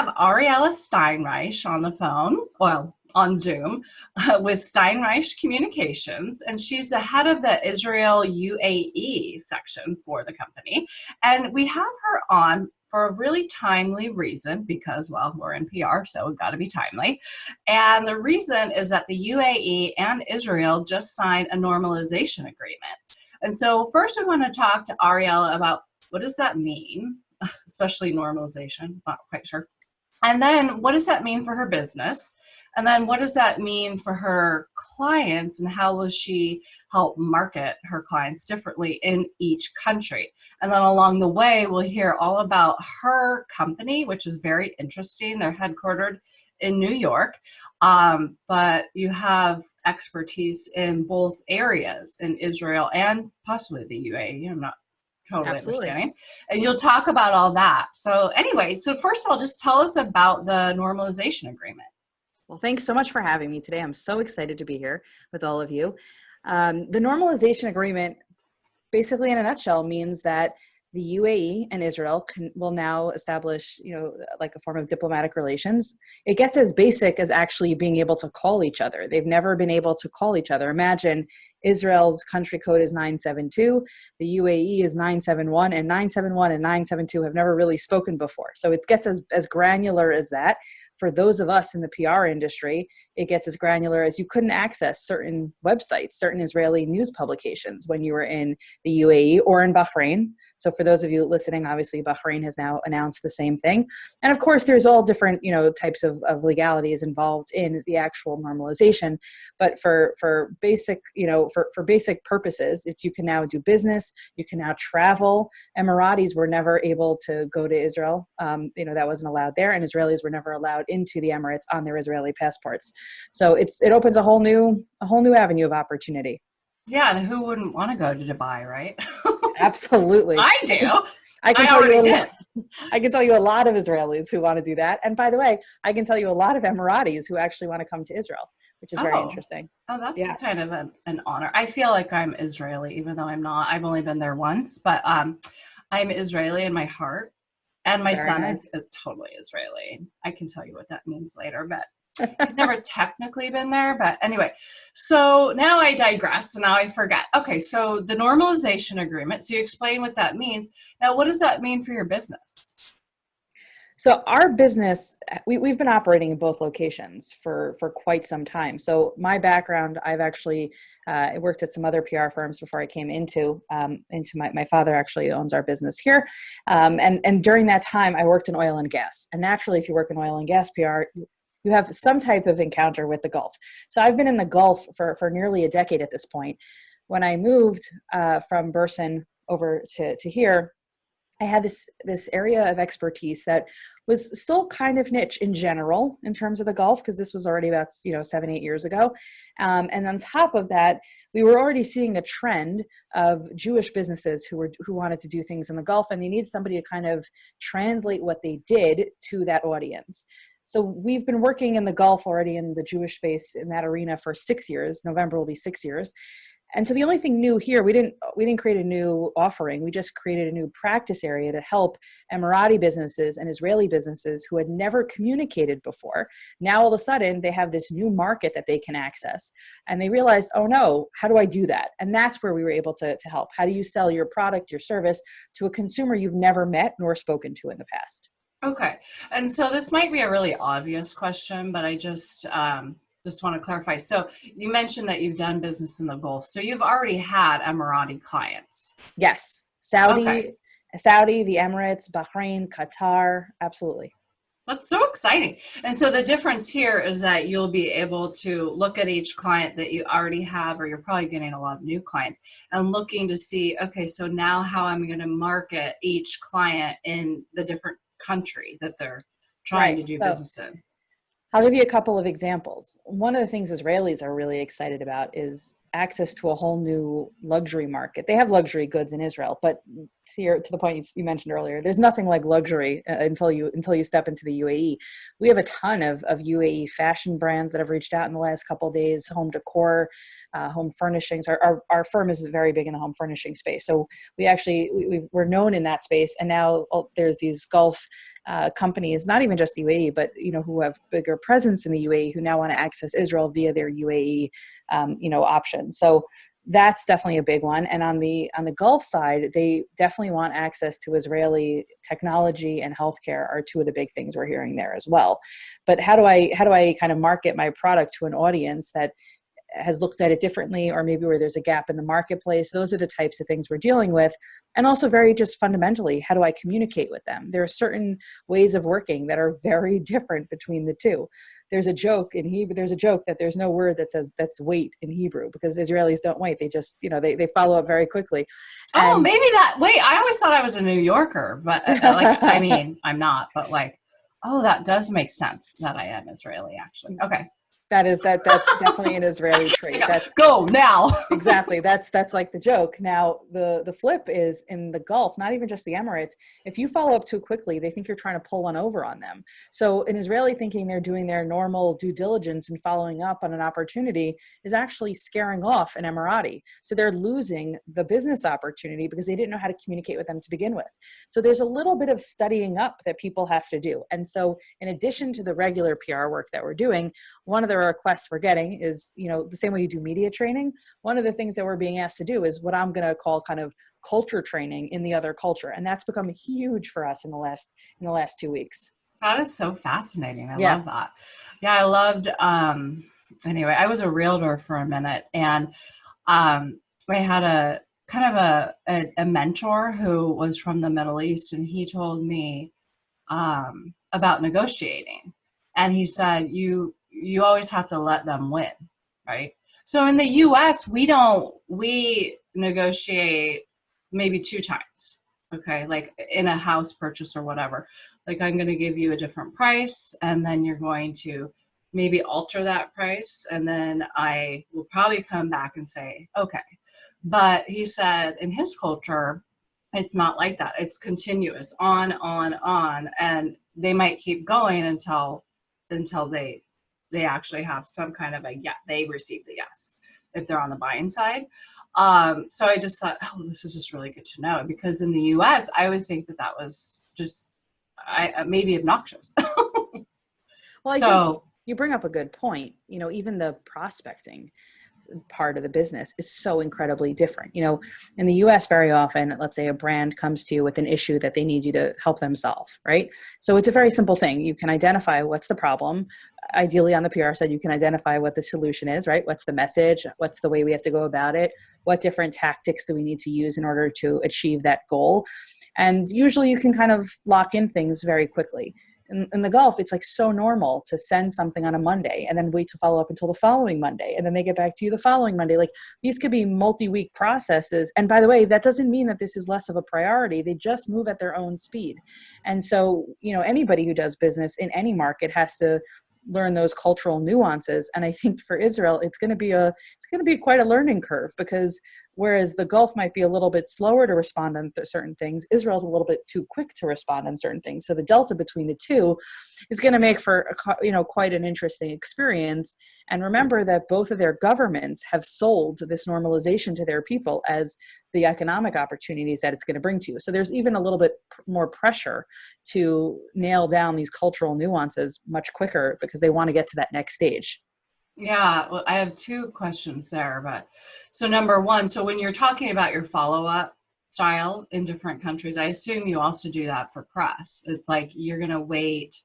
have Ariella Steinreich on the phone, well, on Zoom, with Steinreich Communications, and she's the head of the Israel-U.A.E section for the company. And we have her on for a really timely reason because, well, we're in PR, so we've got to be timely. And the reason is that the UAE and Israel just signed a normalization agreement. And so first we want to talk to Ariella about what does that mean, especially normalization, not quite sure. And then what does that mean for her business? And then what does that mean for her clients, and how will she help market her clients differently in each country? And then along the way, we'll hear all about her company, which is very interesting. They're headquartered in New York, but you have expertise in both areas, in Israel and possibly the UAE. I'm not totally Absolutely. understanding. And you'll talk about all that. So anyway, so first of all, just tell us about the normalization agreement. Well, thanks so much for having me today. I'm so excited to be here with all of you. The normalization agreement, basically in a nutshell, means that the UAE and Israel will now establish, like a form of diplomatic relations. It gets as basic as actually being able to call each other. They've never been able to call each other. Imagine Israel's country code is 972, the UAE is 971, and 971 and 972 have never really spoken before. So it gets as granular as that. For those of us in the PR industry, it gets as granular as you couldn't access certain websites, certain Israeli news publications when you were in the UAE or in Bahrain. So for those of you listening, obviously Bahrain has now announced the same thing. And of course, there's all different, types of legalities involved in the actual normalization. But for basic, for basic purposes, you can now do business, you can now travel. Emiratis were never able to go to Israel. That wasn't allowed there, and Israelis were never allowed into the Emirates on their Israeli passports. So it opens a whole new avenue of opportunity. Yeah, and who wouldn't want to go to Dubai, right? Absolutely. I do. I can tell you a lot of Israelis who want to do that. And by the way, I can tell you a lot of Emiratis who actually want to come to Israel, which is very interesting. Oh, that's kind of an honor. I feel like I'm Israeli, even though I'm not. I've only been there once, but I'm Israeli in my heart. And my son is totally Israeli. I can tell you what that means later, but he's never technically been there. But anyway, so now I digress, and now I forget. Okay, so the normalization agreement. So you explain what that means. Now, what does that mean for your business? So our business, we've been operating in both locations for quite some time. So my background, I've actually worked at some other PR firms before I came into my father actually owns our business here. And during that time, I worked in oil and gas. And naturally, if you work in oil and gas PR, you have some type of encounter with the Gulf. So I've been in the Gulf for nearly a decade at this point. When I moved from Burson over to here, I had this area of expertise that was still kind of niche in general in terms of the Gulf, because this was already about 7-8 years ago. And on top of that, we were already seeing a trend of Jewish businesses who wanted to do things in the Gulf, and they need somebody to kind of translate what they did to that audience. So we've been working in the Gulf already in the Jewish space in that arena for 6 years. November will be 6 years. And so the only thing new here, we didn't create a new offering. We just created a new practice area to help Emirati businesses and Israeli businesses who had never communicated before. Now, all of a sudden, they have this new market that they can access. And they realized, oh no, how do I do that? And that's where we were able to help. How do you sell your product, your service to a consumer you've never met nor spoken to in the past? Okay. And so this might be a really obvious question, but I just want to clarify. So you mentioned that you've done business in the Gulf. So you've already had Emirati clients. Yes. Saudi, the Emirates, Bahrain, Qatar. Absolutely. That's so exciting. And so the difference here is that you'll be able to look at each client that you already have, or you're probably getting a lot of new clients, and looking to see, okay, so now how am I going to market each client in the different country that they're trying to do business in? I'll give you a couple of examples. One of the things Israelis are really excited about is access to a whole new luxury market. They have luxury goods in Israel, but to the point you mentioned earlier, there's nothing like luxury until you step into the UAE. We have a ton of UAE fashion brands that have reached out in the last couple of days, home decor, home furnishings. Our firm is very big in the home furnishing space. So we're known in that space. And now there's these Gulf companies, not even just the UAE, but, who have bigger presence in the UAE, who now want to access Israel via their UAE, option. So that's definitely a big one. And on the Gulf side, they definitely want access to Israeli technology and healthcare are two of the big things we're hearing there as well. But how do I kind of market my product to an audience that has looked at it differently, or maybe where there's a gap in the marketplace? Those are the types of things we're dealing with. And also very just fundamentally, how do I communicate with them? There are certain ways of working that are very different between the two. There's a joke in Hebrew, that there's no word that says that's wait in Hebrew, because Israelis don't wait. They just, they follow up very quickly. Oh, And maybe wait, I always thought I was a New Yorker, but I mean, I'm not, but oh, that does make sense that I am Israeli, actually. Okay. That's definitely an Israeli trait. That's go now. Exactly. That's like the joke. Now, the flip is in the Gulf, not even just the Emirates. If you follow up too quickly, they think you're trying to pull one over on them. So an Israeli thinking they're doing their normal due diligence and following up on an opportunity is actually scaring off an Emirati. So they're losing the business opportunity because they didn't know how to communicate with them to begin with. So there's a little bit of studying up that people have to do. And so in addition to the regular PR work that we're doing, one of the requests we're getting is, the same way you do media training. One of the things that we're being asked to do is what I'm going to call kind of culture training in the other culture. And that's become huge for us in the last 2 weeks. That is so fascinating. I Yeah. love that. Yeah, I loved, anyway, I was a realtor for a minute, and I had a kind of a mentor who was from the Middle East, and he told me about negotiating. And he said, you always have to let them win, right? So in the US, we negotiate maybe 2 times, okay? Like in a house purchase or whatever. Like, I'm going to give you a different price, and then you're going to maybe alter that price, and then I will probably come back and say, okay. But he said in his culture, it's not like that. It's continuous, on, and they might keep going until they actually have some kind of they receive the yes if they're on the buying side. So I just thought, oh, this is just really good to know, because in the US, I would think that was just maybe obnoxious. Well, I think you bring up a good point. Even the prospecting part of the business is so incredibly different. In the US, very often, let's say a brand comes to you with an issue that they need you to help them solve, right? So it's a very simple thing. You can identify what's the problem. Ideally, on the PR side, you can identify what the solution is, right? What's the message? What's the way we have to go about it? What different tactics do we need to use in order to achieve that goal? And usually you can kind of lock in things very quickly. In the Gulf, it's like so normal to send something on a Monday and then wait to follow up until the following Monday. And then they get back to you the following Monday. Like, these could be multi-week processes. And by the way, that doesn't mean that this is less of a priority. They just move at their own speed. And so, anybody who does business in any market has to learn those cultural nuances. And I think for Israel, it's going to be quite a learning curve, because whereas the Gulf might be a little bit slower to respond on certain things, Israel's a little bit too quick to respond on certain things. So the delta between the two is going to make for quite an interesting experience. And remember that both of their governments have sold this normalization to their people as the economic opportunities that it's going to bring to you. So there's even a little bit more pressure to nail down these cultural nuances much quicker, because they want to get to that next stage. Yeah, well, I have 2 questions there, but so number one, so when you're talking about your follow-up style in different countries, I assume you also do that for press. It's like you're going to wait,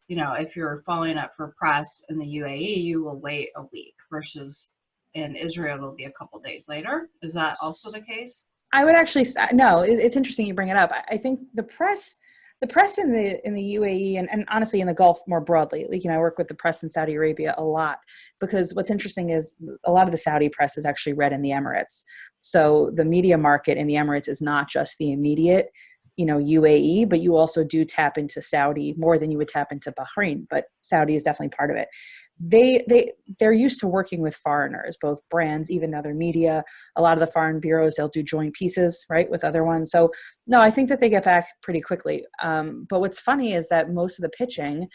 if you're following up for press in the UAE, you will wait a week, versus in Israel, it'll be a couple days later. Is that also the case? I would actually, no, it's interesting you bring it up. I think the press in the UAE and honestly in the Gulf more broadly, I work with the press in Saudi Arabia a lot, because what's interesting is a lot of the Saudi press is actually read in the Emirates. So the media market in the Emirates is not just the immediate, UAE, but you also do tap into Saudi more than you would tap into Bahrain, but Saudi is definitely part of it. They're used to working with foreigners, both brands, even other media. A lot of the foreign bureaus, they'll do joint pieces, right, with other ones. So no, I think that they get back pretty quickly. But what's funny is that most of the pitching,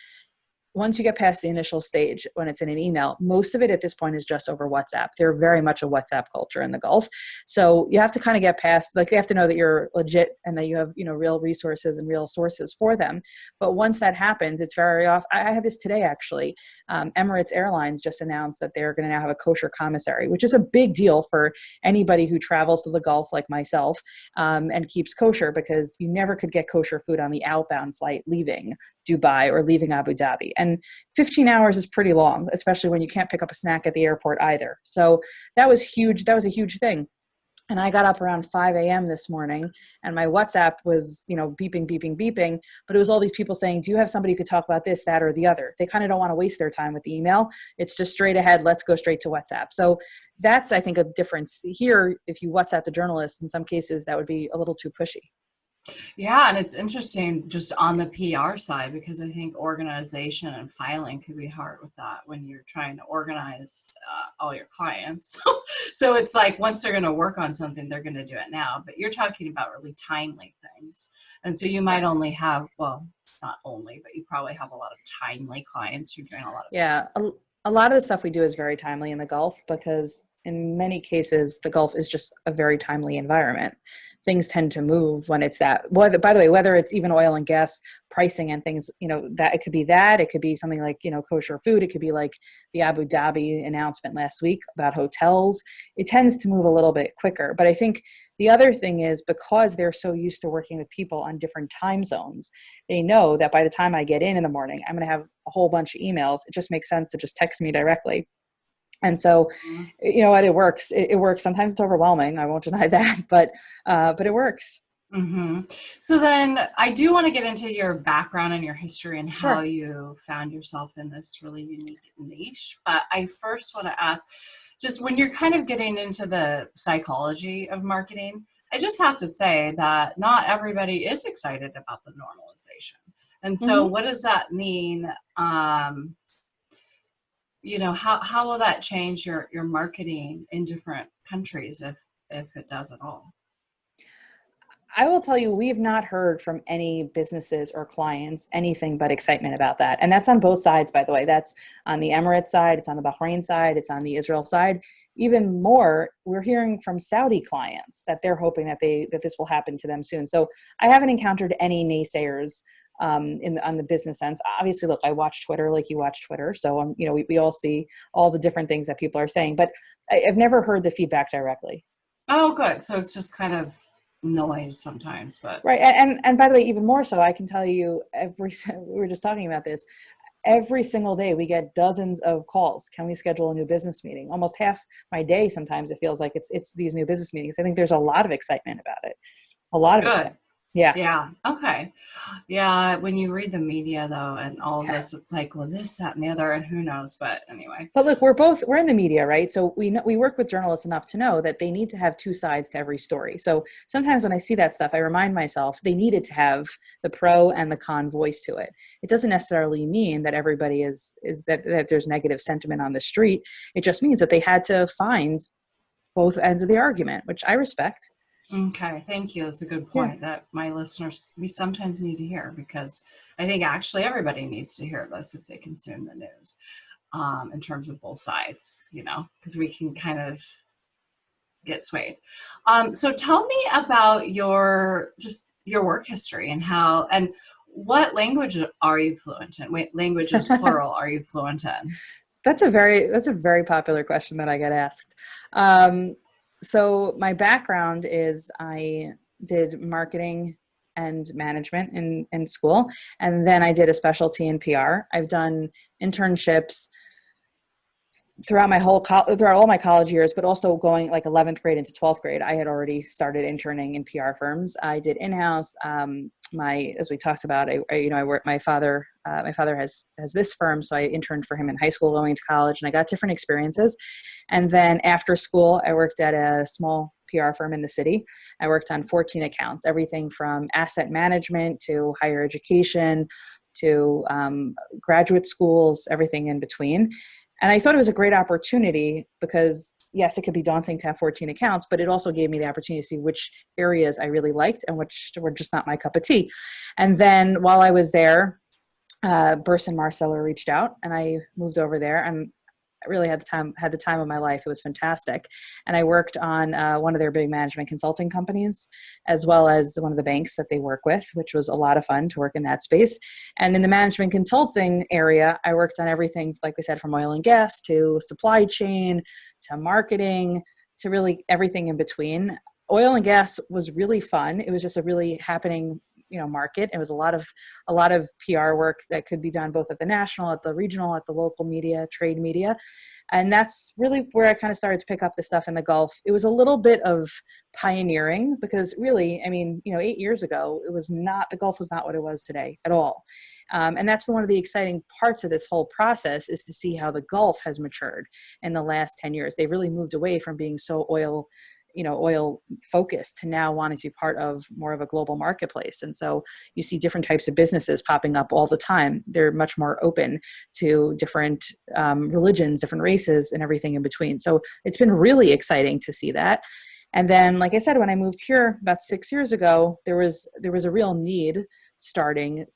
once you get past the initial stage, when it's in an email, most of it at this point is just over WhatsApp. They're very much a WhatsApp culture in the Gulf. So you have to kind of get past, like, they have to know that you're legit and that you have, real resources and real sources for them. But once that happens, it's very off. I had this today, actually. Emirates Airlines just announced that they're going to now have a kosher commissary, which is a big deal for anybody who travels to the Gulf like myself, and keeps kosher, because you never could get kosher food on the outbound flight leaving Dubai or leaving Abu Dhabi. And 15 hours is pretty long, especially when you can't pick up a snack at the airport either. So that was huge. That was a huge thing. And I got up around 5 a.m. this morning, and my WhatsApp was, beeping, beeping, beeping. But it was all these people saying, do you have somebody who could talk about this, that, or the other? They kind of don't want to waste their time with the email. It's just straight ahead. Let's go straight to WhatsApp. So that's, I think, a difference here. If you WhatsApp the journalists, in some cases, that would be a little too pushy. Yeah, and it's interesting just on the PR side, because I think organization and filing could be hard with that when you're trying to organize all your clients. So it's like, once they're going to work on something, they're going to do it now. But you're talking about really timely things. And so you might only have, well, not only, but you probably have a lot of timely clients. You're doing a lot of Yeah, a lot of the stuff we do is very timely in the Gulf, because in many cases, the Gulf is just a very timely environment. Things tend to move when it's that. Whether, by the way, whether it's even oil and gas pricing and things, that it could be something like, kosher food. It could be like the Abu Dhabi announcement last week about hotels. It tends to move a little bit quicker. But I think the other thing is, because they're so used to working with people on different time zones, they know that by the time I get in the morning, I'm going to have a whole bunch of emails. It just makes sense to just text me directly. And so, you know what, it works. It works. Sometimes it's overwhelming. I won't deny that, but it works. Mm-hmm. So then I do want to get into your background and your history and how Sure. you found yourself in this really unique niche. But I first want to ask, just when you're kind of getting into the psychology of marketing, I just have to say that not everybody is excited about the normalization. And so Hmm. what does that mean? How will that change your marketing in different countries, if it does at all? I will tell you, we've not heard from any businesses or clients anything but excitement about that. And that's on both sides, by the way. That's on the Emirates side, it's on the Bahrain side, it's on the Israel side. Even more, we're hearing from Saudi clients that they're hoping that this will happen to them soon. So I haven't encountered any naysayers on the business sense. Obviously, look, I watch Twitter like you watch Twitter. So, we all see all the different things that people are saying, but I've never heard the feedback directly. Oh, good. So it's just kind of noise sometimes, but Right. And by the way, even more so, I can tell you we were just talking about this, every single day we get dozens of calls. Can we schedule a new business meeting? Almost half my day, sometimes it feels like it's these new business meetings. I think there's a lot of excitement about it. A lot of good. excitement. Yeah. Yeah. Okay. Yeah. When you read the media though, and all of this, it's like, well, this, that, and the other, and who knows, but anyway. But look, we're in the media, right? So we work with journalists enough to know that they need to have two sides to every story. So sometimes when I see that stuff, I remind myself they needed to have the pro and the con voice to it. It doesn't necessarily mean that everybody is that there's negative sentiment on the street. It just means that they had to find both ends of the argument, which I respect. Okay. Thank you. That's a good Yeah. point that my listeners, we sometimes need to hear, because I think actually everybody needs to hear this if they consume the news, in terms of both sides, because we can kind of get swayed. So tell me about your work history and what language are you fluent in? Wait, languages plural are you fluent in? That's a very popular question that I get asked. So my background is I did marketing and management in school, and then I did a specialty in PR. I've done internships throughout throughout all my college years, but also going like 11th grade into 12th grade, I had already started interning in PR firms. I did in-house. As we talked about, I work. My father has this firm, so I interned for him in high school, going to college, and I got different experiences. And then after school, I worked at a small PR firm in the city. I worked on 14 accounts, everything from asset management to higher education to graduate schools, everything in between. And I thought it was a great opportunity because, yes, it could be daunting to have 14 accounts, but it also gave me the opportunity to see which areas I really liked and which were just not my cup of tea. And then while I was there, Burson Marsteller reached out, and I moved over there, and I really had the time of my life. It was fantastic. And I worked on one of their big management consulting companies, as well as one of the banks that they work with, which was a lot of fun to work in that space. And in the management consulting area, I worked on everything, like we said, from oil and gas to supply chain to marketing to really everything in between. Oil and gas was really fun. It was just a really happening, market. It was a lot of PR work that could be done both at the national, at the regional, at the local media, trade media. And that's really where I kind of started to pick up the stuff in the Gulf. It was a little bit of pioneering because really, 8 years ago, the Gulf was not what it was today at all. And that's been one of the exciting parts of this whole process, is to see how the Gulf has matured in the last 10 years. They've really moved away from being so oil focused to now wanting to be part of more of a global marketplace. And so you see different types of businesses popping up all the time. They're much more open to different religions, different races, and everything in between. So it's been really exciting to see that. And then, like I said, when I moved here about 6 years ago, there was a real need starting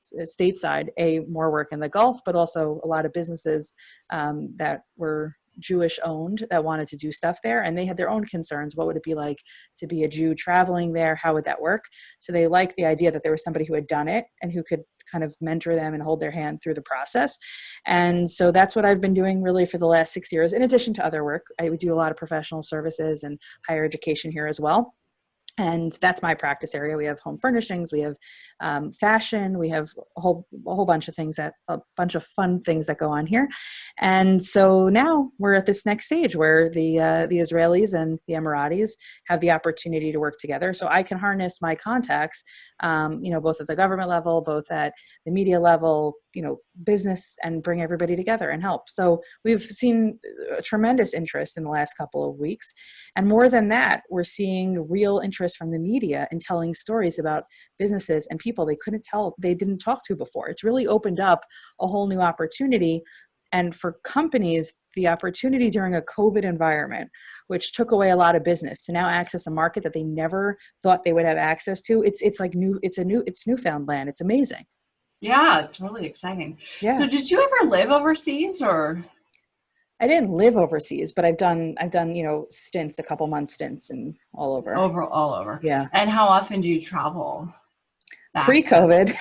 stateside, more work in the Gulf, but also a lot of businesses that were Jewish owned that wanted to do stuff there, and they had their own concerns. What would it be like to be a Jew traveling there? How would that work? So they liked the idea that there was somebody who had done it and who could kind of mentor them and hold their hand through the process. And so that's what I've been doing really for the last 6 years, in addition to other work. I would do a lot of professional services and higher education here as well. And that's my practice area. We have home furnishings, we have fashion, we have a whole bunch of things, a bunch of fun things that go on here. And so now we're at this next stage where the Israelis and the Emiratis have the opportunity to work together. So I can harness my contacts, both at the government level, both at the media level, business, and bring everybody together and help. So we've seen a tremendous interest in the last couple of weeks. And more than that, we're seeing real interest from the media in telling stories about businesses and people they didn't talk to before. It's really opened up a whole new opportunity. And for companies, the opportunity during a COVID environment, which took away a lot of business, to now access a market that they never thought they would have access to, it's newfound land. It's amazing. Yeah, it's really exciting. Yeah. So did you ever live overseas, or? I didn't live overseas, but I've done, stints, a couple months stints and all over. All over. Yeah. And how often do you travel back pre-COVID?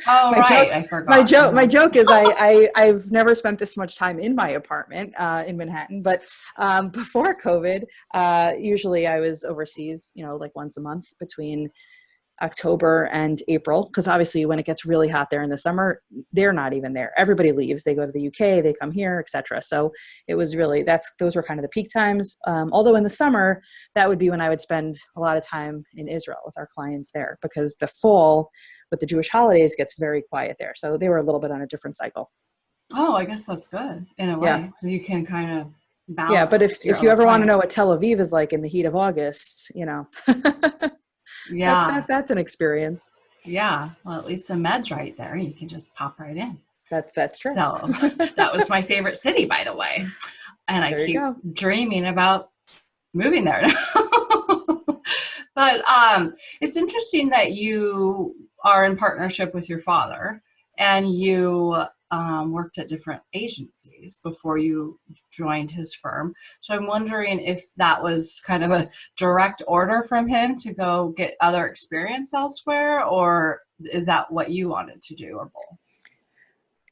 Oh, right. I forgot. My joke is I've never spent this much time in my apartment in Manhattan, but before COVID, usually I was overseas, like once a month between October and April, because obviously when it gets really hot there in the summer, they're not even there. Everybody leaves. They go to the UK, they come here, etc. So it was really, those were kind of the peak times. Although in the summer, that would be when I would spend a lot of time in Israel with our clients there, because the fall with the Jewish holidays gets very quiet there. So they were a little bit on a different cycle. Oh, I guess that's good in a way. Yeah. So you can kind of balance. Yeah, but if you ever want to know what Tel Aviv is like in the heat of August, yeah, that's an experience. Yeah, well, at least the Med's right there. You can just pop right in. That's true. So that was my favorite city, by the way. And I keep dreaming about moving there now. But it's interesting that you are in partnership with your father, and you worked at different agencies before you joined his firm. So I'm wondering if that was kind of a direct order from him to go get other experience elsewhere, or is that what you wanted to do, or both?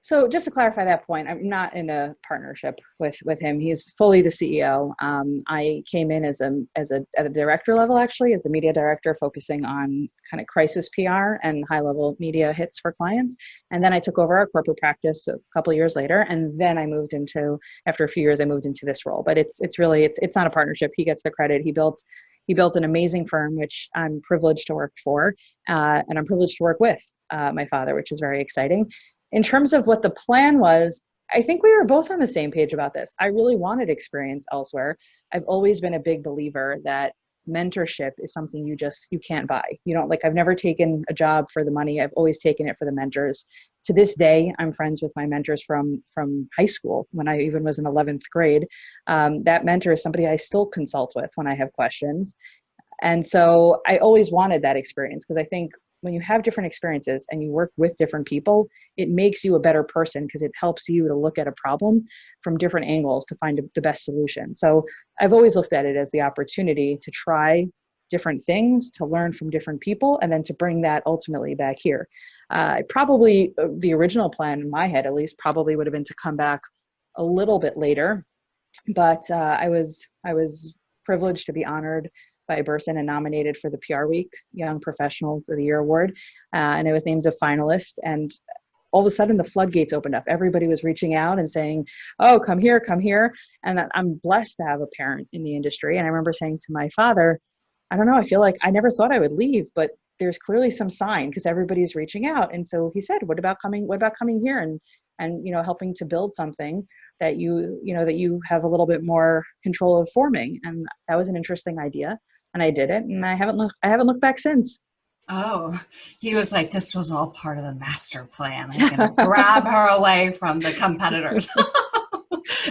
So just to clarify that point, I'm not in a partnership with him. He's fully the CEO. I came in at a director level, actually, as a media director, focusing on kind of crisis PR and high level media hits for clients. And then I took over our corporate practice a couple of years later. And then after a few years, I moved into this role. But it's not a partnership. He gets the credit. He built an amazing firm, which I'm privileged to work for, and I'm privileged to work with my father, which is very exciting. In terms of what the plan was, I think we were both on the same page about this. I really wanted experience elsewhere. I've always been a big believer that mentorship is something you can't buy. I've never taken a job for the money. I've always taken it for the mentors. To this day, I'm friends with my mentors from high school, when I even was in 11th grade. That mentor is somebody I still consult with when I have questions. And so I always wanted that experience, because I think when you have different experiences and you work with different people, it makes you a better person because it helps you to look at a problem from different angles to find the best solution. So I've always looked at it as the opportunity to try different things, to learn from different people, and then to bring that ultimately back here. Probably the original plan in my head, at least, probably would have been to come back a little bit later, but I was privileged to be honored by Burson and nominated for the PR Week Young Professionals of the Year Award, and I was named a finalist. And all of a sudden, the floodgates opened up. Everybody was reaching out and saying, "Oh, come here, come here." And I'm blessed to have a parent in the industry. And I remember saying to my father, I don't know, I feel like I never thought I would leave, but there's clearly some sign because everybody's reaching out. And so he said, what about coming here and helping to build something that that you have a little bit more control of forming. And that was an interesting idea. And I did it, and I haven't looked back since. Oh, he was like, this was all part of the master plan. I'm going to grab her away from the competitors.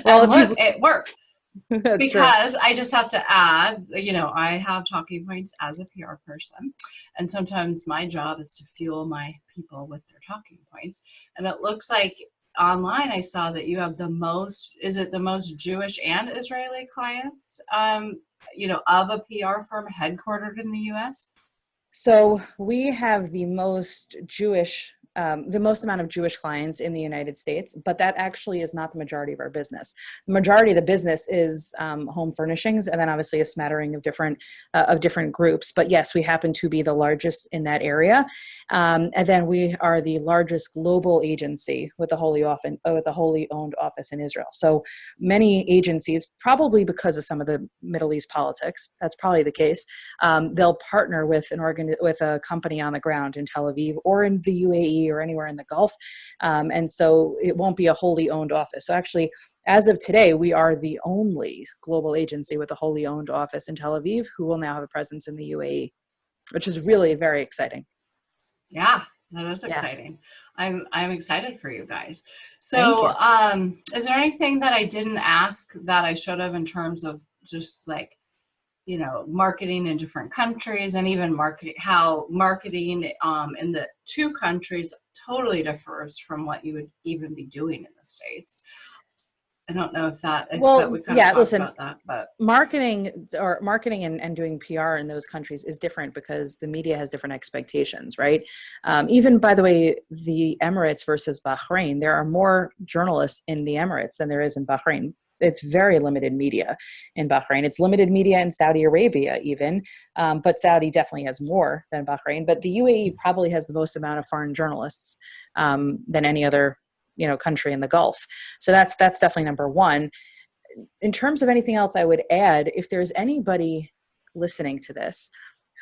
Well, And look, it worked. That's Because true. I just have to add, I have talking points as a PR person. And sometimes my job is to fuel my people with their talking points. And it looks like online I saw that you have the most Jewish and Israeli clients, of a PR firm headquartered in the US? So we have the most the most amount of Jewish clients in the United States, but that actually is not the majority of our business. The majority of the business is home furnishings, and then obviously a smattering of different groups. But yes, we happen to be the largest in that area, and then we are the largest global agency with a wholly owned office in Israel. So many agencies, probably because of some of the Middle East politics, that's probably the case. They'll partner with with a company on the ground in Tel Aviv or in the UAE or anywhere in the Gulf. And so it won't be a wholly owned office. So actually, as of today, we are the only global agency with a wholly owned office in Tel Aviv who will now have a presence in the UAE, which is really very exciting. Yeah, that is Yeah. exciting. I'm excited for you guys. Thank So, you. is there anything that I didn't ask that I should have in terms of just like, marketing in different countries, and even how marketing in the two countries totally differs from what you would even be doing in the States? I don't know but Well, we kind of yeah, talked listen, about that, but marketing and doing PR in those countries is different because the media has different expectations, right? Even by the way, the Emirates versus Bahrain, there are more journalists in the Emirates than there is in Bahrain. It's very limited media in Bahrain. It's limited media in Saudi Arabia even, but Saudi definitely has more than Bahrain. But the UAE probably has the most amount of foreign journalists than any other country in the Gulf. So that's definitely number one. In terms of anything else I would add, if there's anybody listening to this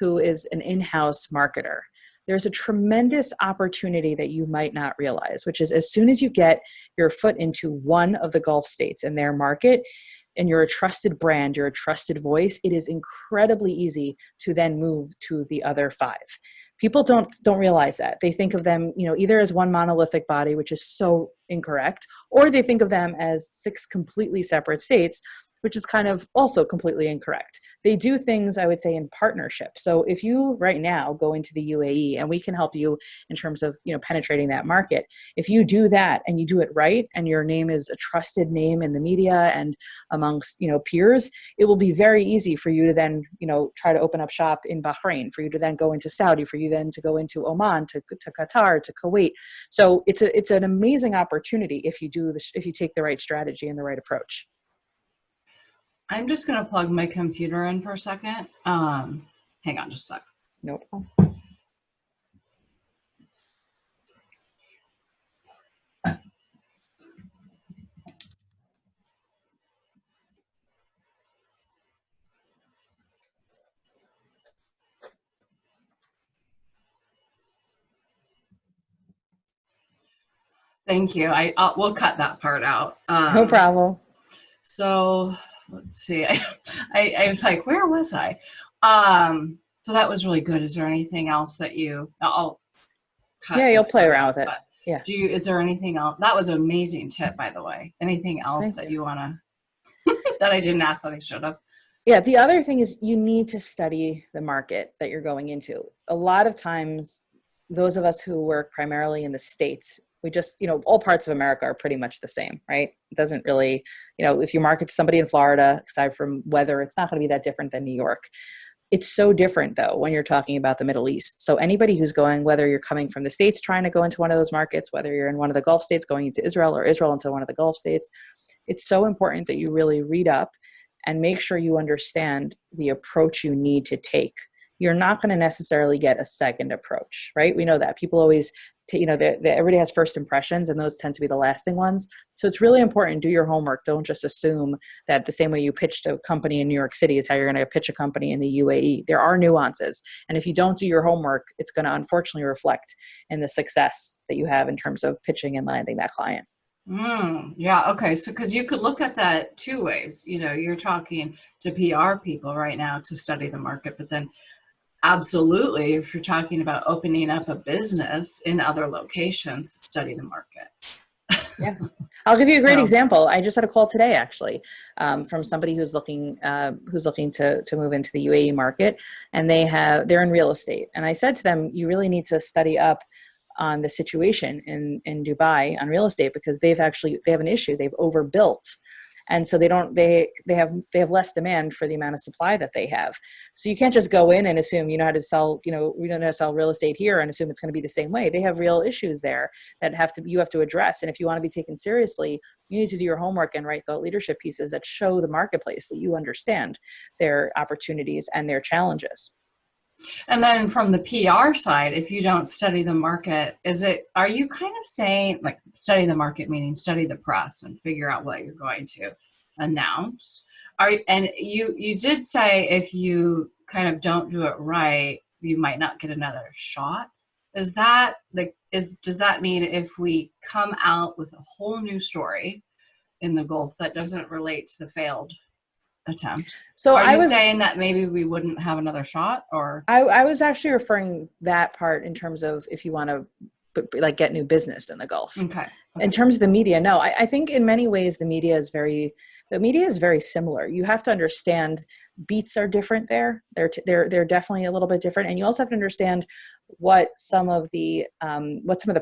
who is an in-house marketer, there's a tremendous opportunity that you might not realize, which is as soon as you get your foot into one of the Gulf states and their market, and you're a trusted brand, you're a trusted voice, it is incredibly easy to then move to the other five. People don't realize that. They think of them, either as one monolithic body, which is so incorrect, or they think of them as six completely separate states, which is kind of also completely incorrect. They do things, I would say, in partnership. So if you right now go into the UAE, and we can help you in terms of penetrating that market, if you do that and you do it right, and your name is a trusted name in the media and amongst peers, it will be very easy for you to then try to open up shop in Bahrain, for you to then go into Saudi, for you then to go into Oman, to Qatar, to Kuwait. So it's an amazing opportunity if you take the right strategy and the right approach. I'm just going to plug my computer in for a second. Hang on just a sec. Nope. Thank you. We'll cut that part out. No problem. So let's see. I was like, where was I? So that was really good. Is there anything else that I'll cut Yeah, you'll this play part around out, with it. but Yeah. is there anything else? That was an amazing tip, by the way. Anything else Thank that you. you want to, that I didn't ask that I should have? Yeah, the other thing is you need to study the market that you're going into. A lot of times those of us who work primarily in the States, we just, all parts of America are pretty much the same, right? It doesn't really, if you market to somebody in Florida, aside from weather, it's not going to be that different than New York. It's so different though when you're talking about the Middle East. So anybody who's going, whether you're coming from the States trying to go into one of those markets, whether you're in one of the Gulf states going into Israel or Israel into one of the Gulf states, it's so important that you really read up and make sure you understand the approach you need to take. You're not going to necessarily get a second approach, right? We know that people always, everybody has first impressions, and those tend to be the lasting ones. So it's really important. Do your homework. Don't just assume that the same way you pitched a company in New York City is how you're going to pitch a company in the UAE. There are nuances. And if you don't do your homework, it's going to unfortunately reflect in the success that you have in terms of pitching and landing that client. Yeah. Okay. So, because you could look at that two ways. You're talking to PR people right now to study the market, but then absolutely, if you're talking about opening up a business in other locations, study the market. Yeah. I'll give you a great So, example. I just had a call today, actually, from somebody who's looking to move into the UAE market, and they're in real estate. And I said to them, you really need to study up on the situation in Dubai on real estate, because they have an issue. They've overbuilt. And so they have less demand for the amount of supply that they have. So you can't just go in and assume you know how to sell, we don't know how to sell real estate here and assume it's going to be the same way. They have real issues there that you have to address. And if you want to be taken seriously, you need to do your homework and write thought leadership pieces that show the marketplace that you understand their opportunities and their challenges. and then from the PR side, if you don't study the market, are you kind of saying, like, study the market, meaning study the press and figure out what you're going to announce? And you did say if you kind of don't do it right, you might not get another shot. Does that mean if we come out with a whole new story in the Gulf that doesn't relate to the failed attempt? So Are you saying that maybe we wouldn't have another shot? Or I was actually referring that part in terms of if you want to get new business in the Gulf. Okay. In terms of the media, no, I think in many ways the media is very similar. You have to understand beats are different there. They're definitely a little bit different. And you also have to understand what some of the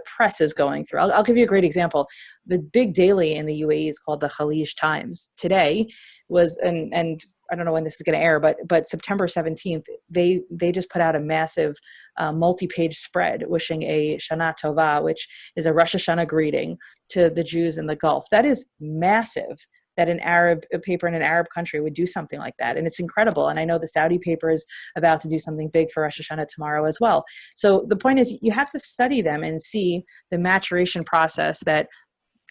press is going through. I'll give you a great example. The big daily in the UAE is called the Khalij Times. Today was, and I don't know when this is going to air, but September 17th, they just put out a massive multi-page spread wishing a Shana Tova, which is a Rosh Hashanah greeting to the Jews in the Gulf. That is massive. That a paper in an Arab country would do something like that. And it's incredible. And I know the Saudi paper is about to do something big for Rosh Hashanah tomorrow as well. So the point is you have to study them and see the maturation process that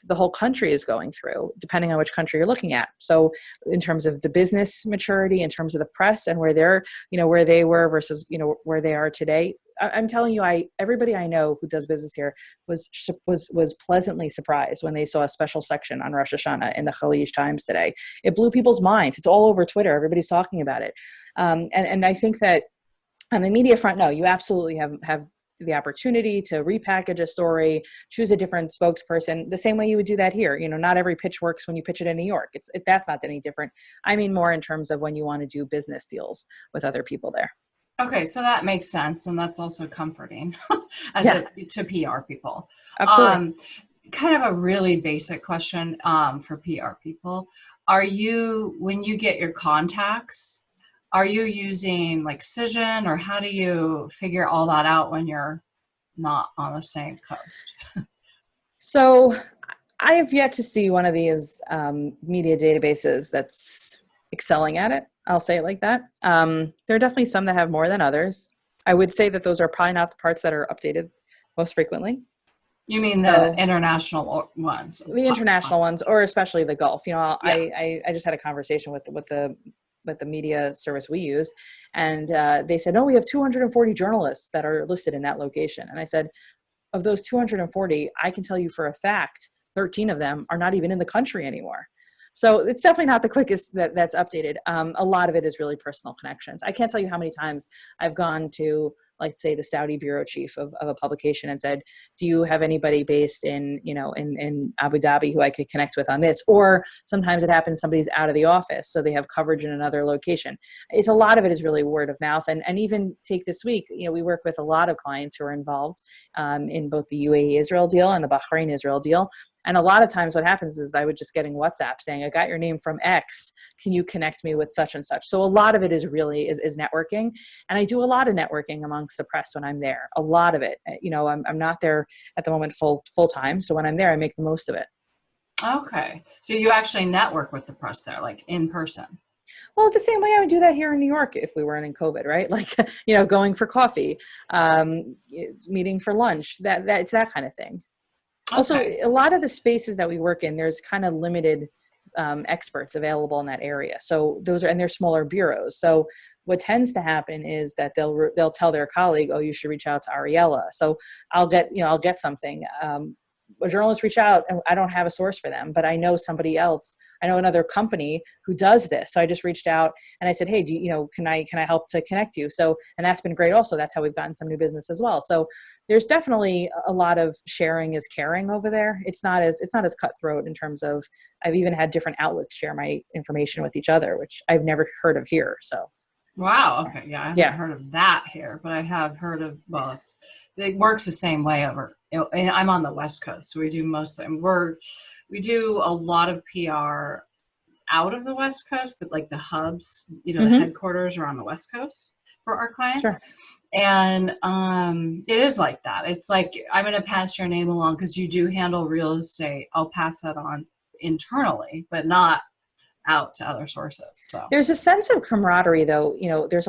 the whole country is going through, depending on which country you're looking at. So in terms of the business maturity, in terms of the press and where where they were versus, where they are today, I'm telling you, everybody I know who does business here was pleasantly surprised when they saw a special section on Rosh Hashanah in the Khalij Times today. It blew people's minds. It's all over Twitter. Everybody's talking about it. And I think that on the media front, no, you absolutely have the opportunity to repackage a story, choose a different spokesperson, the same way you would do that here. Not every pitch works when you pitch it in New York. That's not any different. I mean, more in terms of when you want to do business deals with other people there. Okay, so that makes sense, and that's also comforting to PR people. Absolutely. Kind of a really basic question for PR people. When you get your contacts, are you using like Cision, or how do you figure all that out when you're not on the same coast? So I have yet to see one of these media databases that's excelling at it. I'll say it like that. There are definitely some that have more than others. I would say that those are probably not the parts that are updated most frequently. You mean the international ones? The international ones, or especially the Gulf. I just had a conversation with the media service we use, and they said, no, we have 240 journalists that are listed in that location. And I said, of those 240, I can tell you for a fact, 13 of them are not even in the country anymore. So it's definitely not the quickest that's updated. A lot of it is really personal connections. I can't tell you how many times I've gone to like say the Saudi bureau chief of a publication and said, do you have anybody based in, in Abu Dhabi who I could connect with on this? Or sometimes it happens somebody's out of the office, so they have coverage in another location. It's a lot of it is really word of mouth. And even take this week, we work with a lot of clients who are involved in both the UAE Israel deal and the Bahrain Israel deal. And a lot of times what happens is I would just getting WhatsApp saying, I got your name from X. Can you connect me with such and such? So a lot of it is really is networking. And I do a lot of networking amongst the press when I'm there. A lot of it. I'm not there at the moment full time. So when I'm there, I make the most of it. Okay. So you actually network with the press there, like in person? Well, the same way I would do that here in New York if we weren't in COVID, right? Like, going for coffee, meeting for lunch, that it's that kind of thing. Okay. Also, a lot of the spaces that we work in, there's kind of limited experts available in that area. So and they're smaller bureaus. So what tends to happen is that they'll tell their colleague, oh, you should reach out to Ariella. So I'll get something. A journalist reach out and I don't have a source for them, but I know somebody else. I know another company who does this. So I just reached out and I said, hey, can I help to connect you? So, and that's been great. Also, that's how we've gotten some new business as well. So there's definitely a lot of sharing is caring over there. It's not as cutthroat in terms of, I've even had different outlets share my information with each other, which I've never heard of here. So. Wow. Okay. Yeah. I haven't heard of that here, but I have heard of, it works the same way over, and I'm on the West Coast. So we do we do a lot of PR out of the West Coast, but like the hubs, the headquarters are on the West Coast for our clients. Sure. And it is like that. It's like, I'm going to pass your name along because you do handle real estate. I'll pass that on internally, but not out to other sources. So there's a sense of camaraderie though. There's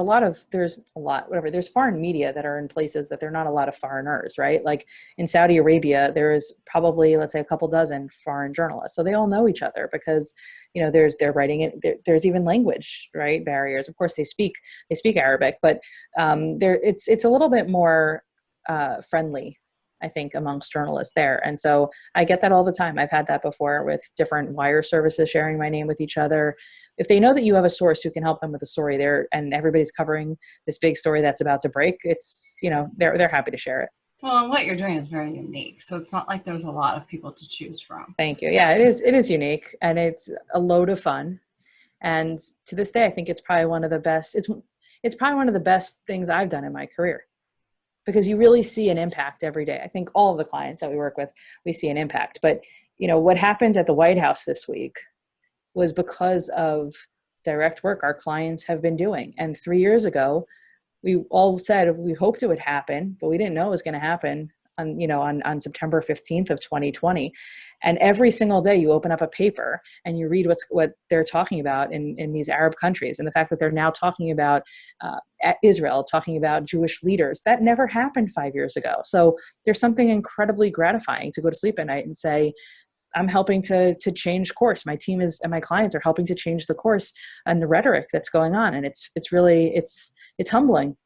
foreign media that are in places that there are not a lot of foreigners, right? Like in Saudi Arabia, there is probably, let's say, a couple dozen foreign journalists. So they all know each other because, they're writing it. There's even language, right? Barriers. Of course they speak Arabic, but it's a little bit more friendly, I think, amongst journalists there. And so I get that all the time. I've had that before with different wire services sharing my name with each other. If they know that you have a source who can help them with a story there and everybody's covering this big story that's about to break, it's, they're happy to share it. Well, and what you're doing is very unique. So it's not like there's a lot of people to choose from. Thank you. Yeah, it is unique and it's a load of fun. And to this day, I think it's probably one of the best, it's probably one of the best things I've done in my career. Because you really see an impact every day. I think all of the clients that we work with, we see an impact. But, what happened at the White House this week was because of direct work our clients have been doing. And 3 years ago, we all said we hoped it would happen, but we didn't know it was going to happen on September 15th of 2020. And every single day you open up a paper and you read what they're talking about in these Arab countries. And the fact that they're now talking about Israel, talking about Jewish leaders, that never happened 5 years ago. So there's something incredibly gratifying to go to sleep at night and say, I'm helping to change course. My team and my clients are helping to change the course and the rhetoric that's going on. And it's really humbling.